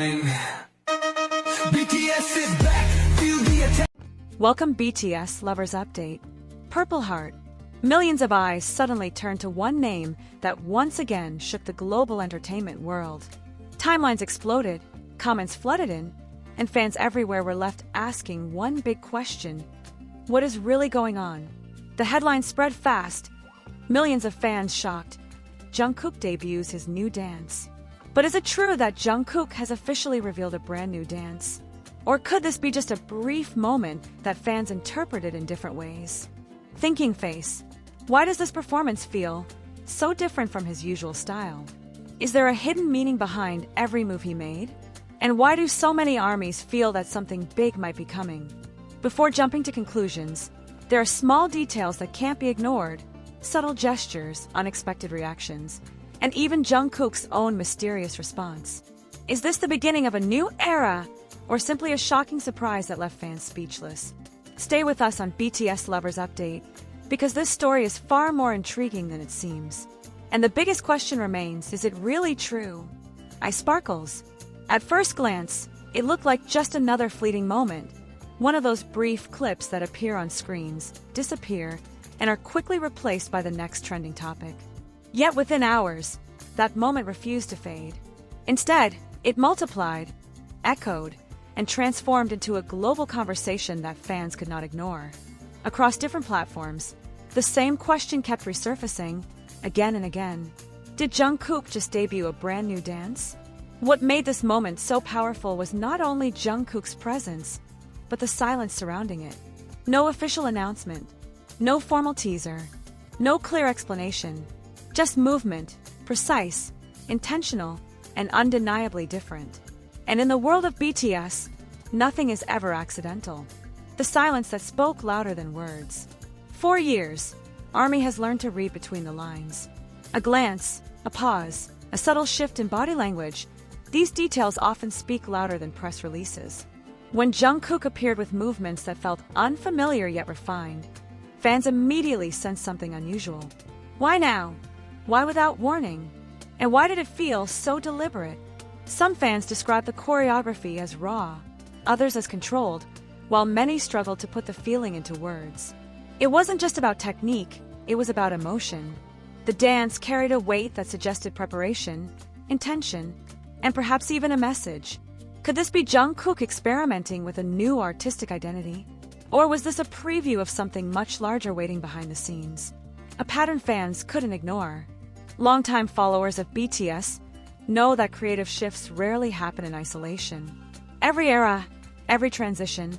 BTS is back, feel the attack. Welcome BTS Lovers Update. Purple Heart. Millions of eyes suddenly turned to one name that once again shook the global entertainment world. Timelines exploded, comments flooded in, and fans everywhere were left asking one big question: what is really going on? The headlines spread fast. Millions of fans shocked. Jungkook debuts his new dance. But is it true that Jungkook has officially revealed a brand new dance? Or could this be just a brief moment that fans interpreted in different ways? Thinking face. Why does this performance feel so different from his usual style? Is there a hidden meaning behind every move he made? And why do so many armies feel that something big might be coming? Before jumping to conclusions, there are small details that can't be ignored: subtle gestures, unexpected reactions, and even Jungkook's own mysterious response. Is this the beginning of a new era, or simply a shocking surprise that left fans speechless? Stay with us on BTS Lovers Update, because this story is far more intriguing than it seems. And the biggest question remains, is it really true? Eye sparkles. At first glance, it looked like just another fleeting moment, one of those brief clips that appear on screens, disappear, and are quickly replaced by the next trending topic. Yet within hours, that moment refused to fade. Instead, it multiplied, echoed, and transformed into a global conversation that fans could not ignore. Across different platforms, the same question kept resurfacing, again and again. Did Jungkook just debut a brand new dance? What made this moment so powerful was not only Jungkook's presence, but the silence surrounding it. No official announcement, no formal teaser, no clear explanation. Just movement, precise, intentional, and undeniably different. And in the world of BTS, nothing is ever accidental. The silence that spoke louder than words. For years, ARMY has learned to read between the lines. A glance, a pause, a subtle shift in body language, these details often speak louder than press releases. When Jungkook appeared with movements that felt unfamiliar yet refined, fans immediately sensed something unusual. Why now? Why without warning? And why did it feel so deliberate? Some fans describe the choreography as raw, others as controlled, while many struggled to put the feeling into words. It wasn't just about technique, it was about emotion. The dance carried a weight that suggested preparation, intention, and perhaps even a message. Could this be Jungkook experimenting with a new artistic identity? Or was this a preview of something much larger waiting behind the scenes? A pattern fans couldn't ignore. Longtime followers of BTS know that creative shifts rarely happen in isolation. Every era, every transition,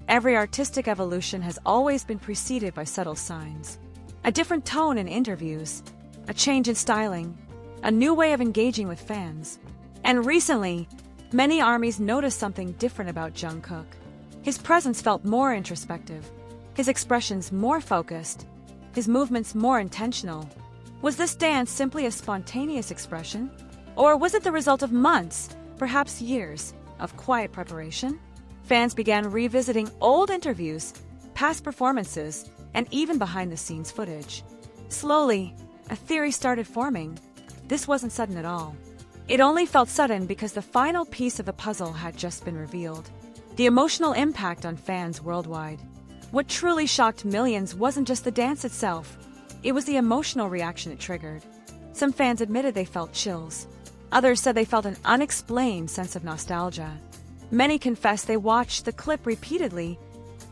every artistic evolution has always been preceded by subtle signs. A different tone in interviews, a change in styling, a new way of engaging with fans. And recently, many armies noticed something different about Jungkook. His presence felt more introspective, his expressions more focused, his movements more intentional. Was this dance simply a spontaneous expression? Or was it the result of months, perhaps years, of quiet preparation? Fans began revisiting old interviews, past performances, and even behind-the-scenes footage. Slowly, a theory started forming. This wasn't sudden at all. It only felt sudden because the final piece of the puzzle had just been revealed. The emotional impact on fans worldwide. What truly shocked millions wasn't just the dance itself, it was the emotional reaction it triggered. Some fans admitted they felt chills. Others said they felt an unexplained sense of nostalgia. Many confessed they watched the clip repeatedly,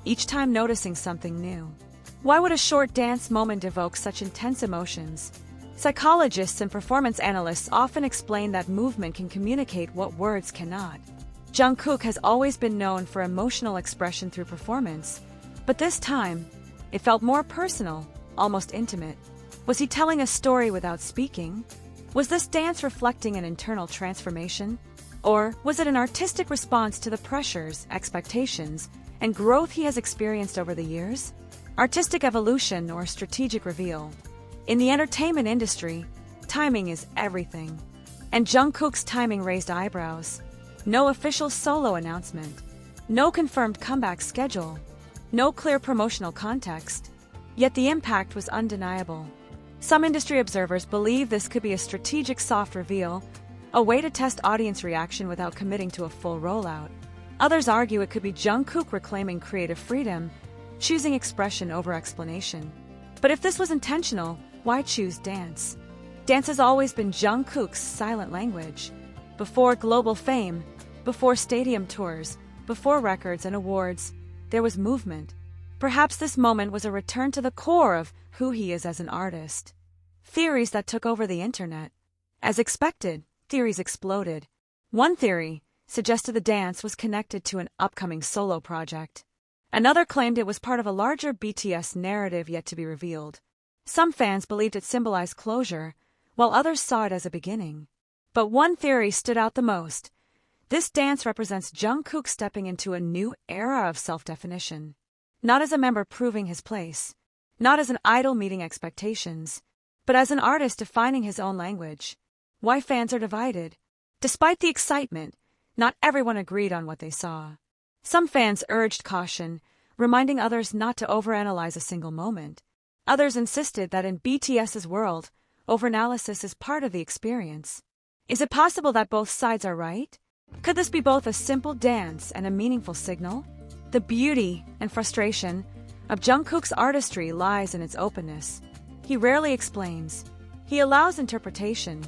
each time noticing something new. Why would a short dance moment evoke such intense emotions? Psychologists and performance analysts often explain that movement can communicate what words cannot. Jungkook has always been known for emotional expression through performance, but this time, it felt more personal, almost intimate. Was he telling a story without speaking? Was this dance reflecting an internal transformation? Or was it an artistic response to the pressures, expectations, and growth he has experienced over the years? Artistic evolution or strategic reveal? In the entertainment industry, timing is everything. And Jungkook's timing raised eyebrows. No official solo announcement. No confirmed comeback schedule. No clear promotional context. Yet the impact was undeniable. Some industry observers believe this could be a strategic soft reveal, a way to test audience reaction without committing to a full rollout. Others argue it could be Jungkook reclaiming creative freedom, choosing expression over explanation. But if this was intentional, why choose dance? Dance has always been Jungkook's silent language. Before global fame, before stadium tours, before records and awards, there was movement. Perhaps this moment was a return to the core of who he is as an artist. Theories that took over the internet. As expected, theories exploded. One theory suggested the dance was connected to an upcoming solo project. Another claimed it was part of a larger BTS narrative yet to be revealed. Some fans believed it symbolized closure, while others saw it as a beginning. But one theory stood out the most. This dance represents Jungkook stepping into a new era of self-definition. Not as a member proving his place, not as an idol meeting expectations, but as an artist defining his own language. Why fans are divided? Despite the excitement, not everyone agreed on what they saw. Some fans urged caution, reminding others not to overanalyze a single moment. Others insisted that in BTS's world, overanalysis is part of the experience. Is it possible that both sides are right? Could this be both a simple dance and a meaningful signal? The beauty and frustration of Jungkook's artistry lies in its openness. He rarely explains. He allows interpretation.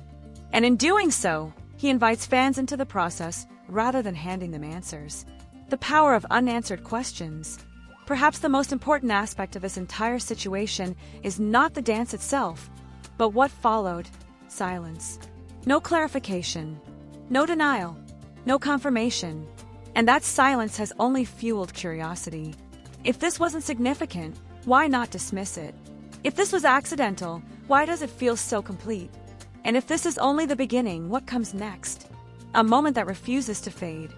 And in doing so, he invites fans into the process rather than handing them answers. The power of unanswered questions. Perhaps the most important aspect of this entire situation is not the dance itself, but what followed: silence. No clarification, no denial, no confirmation. And that silence has only fueled curiosity. If this wasn't significant, why not dismiss it? If this was accidental, why does it feel so complete? And if this is only the beginning, what comes next? A moment that refuses to fade.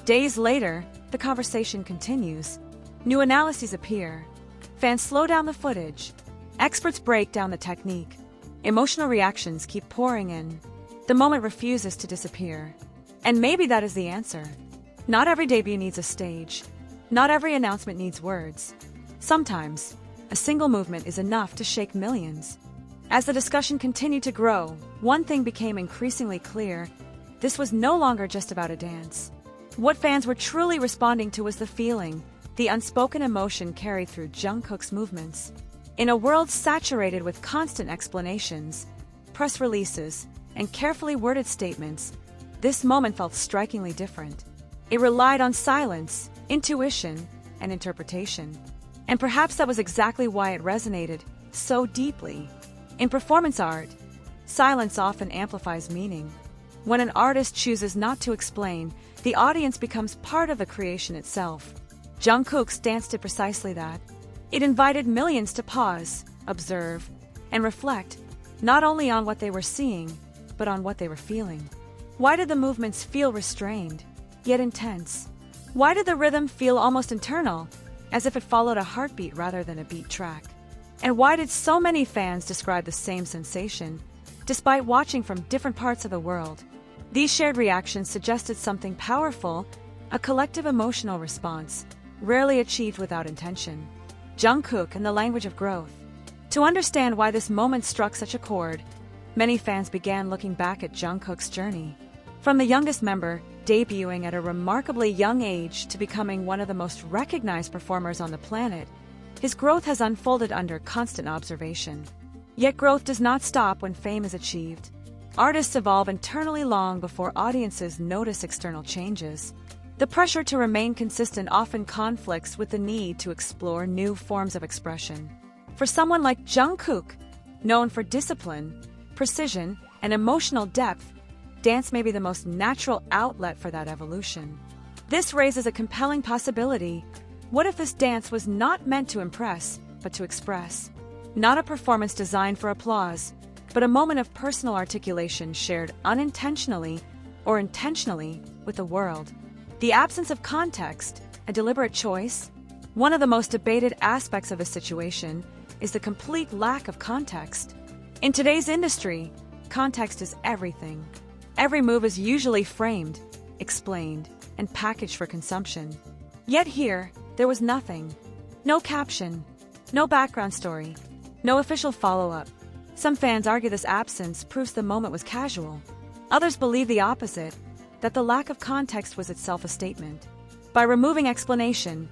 Days later, the conversation continues. New analyses appear. Fans slow down the footage. Experts break down the technique. Emotional reactions keep pouring in. The moment refuses to disappear. And maybe that is the answer. Not every debut needs a stage. Not every announcement needs words. Sometimes, a single movement is enough to shake millions. As the discussion continued to grow, one thing became increasingly clear. This was no longer just about a dance. What fans were truly responding to was the feeling, the unspoken emotion carried through Jungkook's movements. In a world saturated with constant explanations, press releases, and carefully worded statements, this moment felt strikingly different. It relied on silence, intuition, and interpretation. And perhaps that was exactly why it resonated so deeply. In performance art, silence often amplifies meaning. When an artist chooses not to explain, the audience becomes part of the creation itself. Jungkook's dance did precisely that. It invited millions to pause, observe, and reflect, not only on what they were seeing, but on what they were feeling. Why did the movements feel restrained, yet intense? Why did the rhythm feel almost internal, as if it followed a heartbeat rather than a beat track? And why did so many fans describe the same sensation, despite watching from different parts of the world? These shared reactions suggested something powerful, a collective emotional response, rarely achieved without intention. Jungkook and the language of growth. To understand why this moment struck such a chord, many fans began looking back at Jungkook's journey. From the youngest member, debuting at a remarkably young age, to becoming one of the most recognized performers on the planet, his growth has unfolded under constant observation. Yet growth does not stop when fame is achieved. Artists evolve internally long before audiences notice external changes. The pressure to remain consistent often conflicts with the need to explore new forms of expression. For someone like Jungkook, known for discipline, precision, and emotional depth, dance may be the most natural outlet for that evolution. This raises a compelling possibility. What if this dance was not meant to impress, but to express? Not a performance designed for applause, but a moment of personal articulation shared unintentionally or intentionally with the world. The absence of context, a deliberate choice. One of the most debated aspects of this situation is the complete lack of context. In today's industry, context is everything. Every move is usually framed, explained, and packaged for consumption. Yet here, there was nothing. No caption, no background story, no official follow-up. Some fans argue this absence proves the moment was casual. Others believe the opposite, that the lack of context was itself a statement. By removing explanation,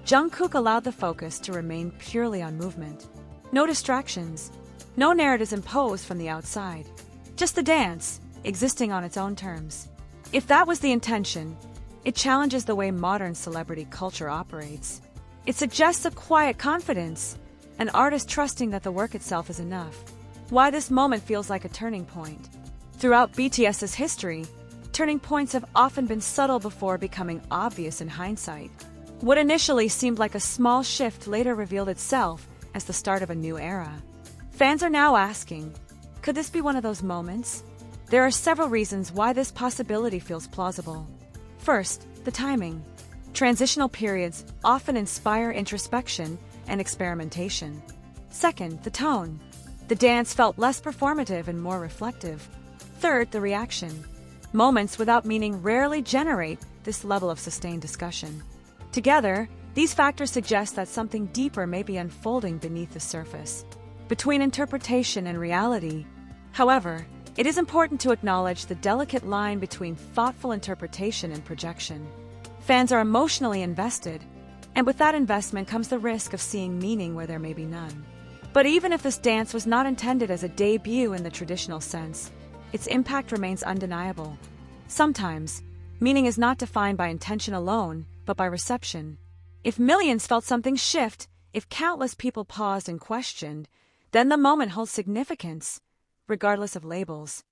Jungkook allowed the focus to remain purely on movement. No distractions, no narratives imposed from the outside. Just the dance, existing on its own terms. If that was the intention, it challenges the way modern celebrity culture operates. It suggests a quiet confidence, an artist trusting that the work itself is enough. Why this moment feels like a turning point. Throughout BTS's history, turning points have often been subtle before becoming obvious in hindsight. What initially seemed like a small shift later revealed itself as the start of a new era. Fans are now asking, could this be one of those moments? There are several reasons why this possibility feels plausible. First, the timing. Transitional periods often inspire introspection and experimentation. Second, the tone. The dance felt less performative and more reflective. Third, the reaction. Moments without meaning rarely generate this level of sustained discussion. Together, these factors suggest that something deeper may be unfolding beneath the surface. Between interpretation and reality, however, it is important to acknowledge the delicate line between thoughtful interpretation and projection. Fans are emotionally invested, and with that investment comes the risk of seeing meaning where there may be none. But even if this dance was not intended as a debut in the traditional sense, its impact remains undeniable. Sometimes, meaning is not defined by intention alone, but by reception. If millions felt something shift, if countless people paused and questioned, then the moment holds significance, regardless of labels.